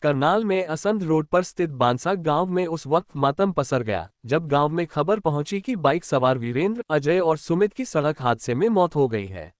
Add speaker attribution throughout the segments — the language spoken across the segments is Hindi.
Speaker 1: करनाल में असंध रोड पर स्थित बांसा गांव में उस वक्त मातम पसर गया जब गांव में खबर पहुंची कि बाइक सवार वीरेंद्र, अजय और सुमित की सड़क हादसे में मौत हो गई है।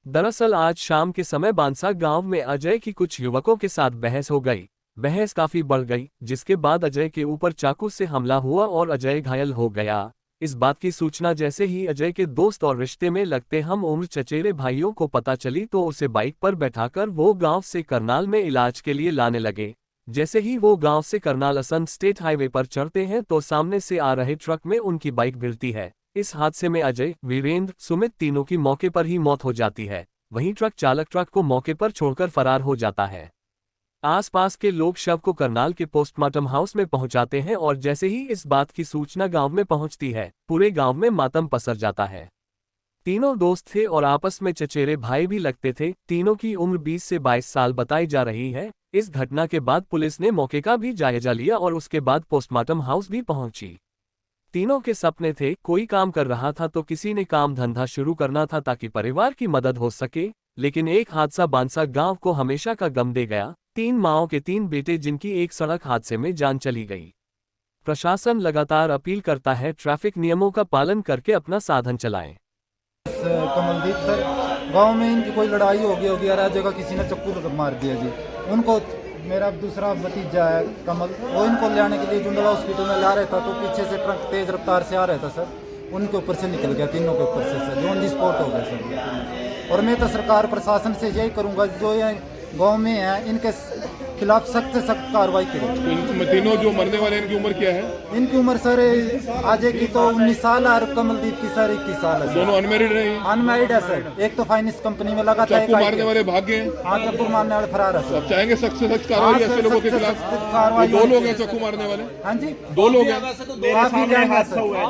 Speaker 1: दरअसल आज शाम के समय बांसा गांव में अजय की कुछ युवकों के साथ बहस हो गई। बहस काफी बढ़ गई, जिसके बाद अजय के ऊपर चाकू से हमला हुआ और अजय घायल हो गया। इस बात की सूचना जैसे ही अजय के दोस्त और रिश्ते में लगते हम उम्र चचेरे भाइयों को पता चली तो उसे बाइक पर बैठाकर वो गांव से करनाल में इलाज के लिए लाने लगे। जैसे ही वो गांव से करनाल असंध स्टेट हाईवे पर चढ़ते हैं तो सामने से आ रहे ट्रक में उनकी बाइक भिड़ती है। इस हादसे में अजय, वीरेंद्र, सुमित तीनों की मौके पर ही मौत हो जाती है। वहीं ट्रक चालक ट्रक को मौके पर छोड़कर फरार हो जाता है। आसपास के लोग शव को करनाल के पोस्टमार्टम हाउस में पहुंचाते हैं और जैसे ही इस बात की सूचना गांव में पहुंचती है, पूरे गांव में मातम पसर जाता है। तीनों दोस्त थे और आपस में चचेरे भाई भी लगते थे। तीनों की उम्र 20 से 22 साल बताई जा रही है। इस घटना के बाद पुलिस ने मौके का भी जायजा लिया और उसके बाद पोस्टमार्टम हाउस भी पहुंची। तीनों के सपने थे, कोई काम कर रहा था तो किसी ने काम धंधा शुरू करना था ताकि परिवार की मदद हो सके। लेकिन एक हादसा बांसा गांव को हमेशा का गम दे गया। 3 माओं के 3 बेटे जिनकी एक सड़क हादसे में जान चली गई। प्रशासन लगातार अपील करता है, ट्रैफिक नियमों का पालन करके अपना साधन चलाएं।
Speaker 2: कमलदीप सर, गांव में इनकी कोई लड़ाई होगी यार, आज जगह किसी ने चक्कू मार दिया जी उनको। मेरा दूसरा भतीजा है कमल, वो इनको ले आने के लिए जुंडला हॉस्पिटल में ला रहा था तो पीछे से ट्रक तेज रफ्तार से आ रहा था सर, उनके ऊपर से निकल गया, तीनों के ऊपर से सर, जो ऑन दी स्पॉट हो गया सर। और मैं तो सरकार प्रशासन से यही करूँगा, जो ये गाँव में है इनके खिलाफ सख्त से सख्त कार्रवाई करें।
Speaker 3: तीनों जो मरने वाले हैं इनकी उम्र क्या है?
Speaker 2: इनकी उम्र सर अजय की तो 19 साल है और कमलदीप की सर 21 साल है।
Speaker 3: दोनों अनमैरिड रहे?
Speaker 2: अनमैरिड है सर, एक तो फाइनेंस कंपनी में लगा था।
Speaker 3: चाकू मारने वाले भाग गए?
Speaker 2: हाँ, चाकू मारने वाले फरार है सर।
Speaker 3: अब चाहेंगे सख्त से सख्त कार्रवाई ऐसे लोगों के खिलाफ? दो लोग हैं चाकू मारने वाले?
Speaker 2: हाँ जी,
Speaker 3: 2 लोग हैं।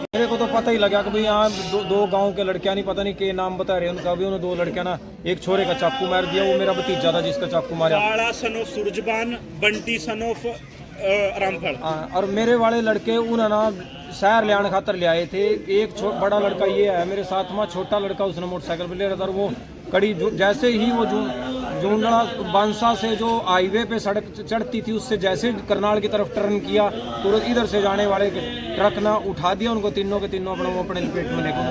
Speaker 4: मेरे को तो पता ही लगा कि भाई यहाँ दो गांव के लड़कियां, नहीं पता नहीं के नाम बता रहे उनका, भी उन्होंने 2 लड़कियां ना, एक छोरे का चाकू मार दिया, वो मेरा भतीजा था जिसका चाकू मारा।
Speaker 5: Son of Surajban, Bunty son of Ramphal.
Speaker 4: और मेरे वाले लड़के उन्होंने शहर ले आने खातर ले आए थे। एक बड़ा लड़का ये है मेरे साथ में, छोटा लड़का उसने मोटरसाइकिल पे ले रहा था और वो कड़ी जैसे ही वो जूंडला बांसा से जो हाईवे पे सड़क चढ़ती थी उससे जैसे करनाल की तरफ टर्न किया तो इधर से जाने वाले ट्रक ना उठा दिया उनको, तीनों के तीनों अपने लपेट में लेकर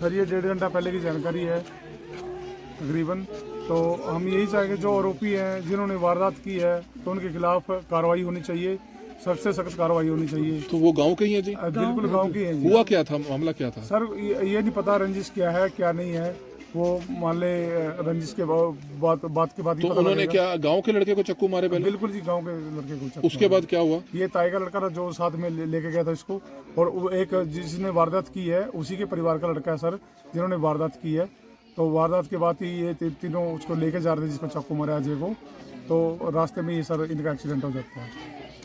Speaker 6: सर ये 1.5 घंटा पहले की जानकारी है तकरीबन। तो हम यही चाहेंगे जो आरोपी हैं जिन्होंने वारदात की है तो उनके खिलाफ कार्रवाई होनी चाहिए, सख्त से सख्त कार्रवाई होनी चाहिए।
Speaker 3: तो वो गांव के ही हैं जी?
Speaker 6: बिल्कुल गांव के हैं जी।
Speaker 3: हुआ क्या था, मामला क्या था
Speaker 6: सर? ये नहीं पता रंजिश क्या है क्या नहीं है, वो मान ले रंजिश के बात के बाद
Speaker 3: तो उन्होंने क्या गांव के लड़के को चक्कू मारे पहले?
Speaker 6: बिल्कुल जी, गांव के लड़के को चक्कू।
Speaker 3: उसके बाद क्या हुआ? ये
Speaker 6: ताई का लड़का था जो साथ में लेके गया था इसको, और वो एक जिसने वारदात की है उसी के परिवार का लड़का है सर जिन्होंने वारदात की है। तो वारदात के बाद ही ये तीनों उसको लेके जा रहे थे जिसको चाकू मारा अजय को, तो रास्ते में ये सर इनका एक्सीडेंट हो जाता है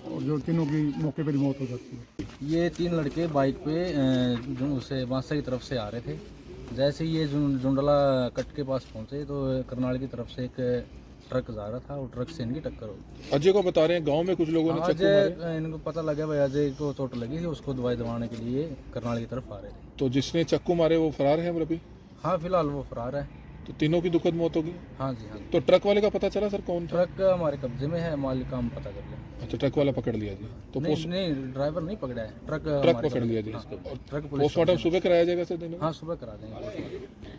Speaker 6: और जो तीनों की मौके पर मौत हो जाती है।
Speaker 7: ये 3 लड़के बाइक पे उसे बांसा की तरफ से आ रहे थे। जैसे ही ये जुंडला कट के पास पहुंचे तो करनाल की तरफ से एक ट्रक जा रहा था और ट्रक से इनकी टक्कर हो गई।
Speaker 3: अजय को बता रहे हैं गांव में कुछ लोगों ने चक्कू मारे?
Speaker 7: इनको पता लगा भाई अजय को चोट लगी थी, उसको दवाई दिलवाने के लिए करनाल की तरफ आ रहे थे।
Speaker 3: तो जिसने चक्कू मारे वो फरार है अभी?
Speaker 7: हाँ, फिलहाल वो फरार है।
Speaker 3: तो तीनों की दुखद मौत होगी?
Speaker 7: हाँ जी, हाँ।
Speaker 3: तो ट्रक वाले का पता चला सर कौन था?
Speaker 7: ट्रक हमारे कब्जे में है, मालिक का हम पता कर लिया।
Speaker 3: अच्छा, ट्रक वाला पकड़ लिया जी? तो
Speaker 7: नहीं, ड्राइवर नहीं पकड़ा है, ट्रक
Speaker 3: पकड़ लिया जी।
Speaker 7: ट्रक
Speaker 3: पोस्टमार्टम सुबह कराया जाएगा सर?
Speaker 7: हाँ, सुबह करा देंगे।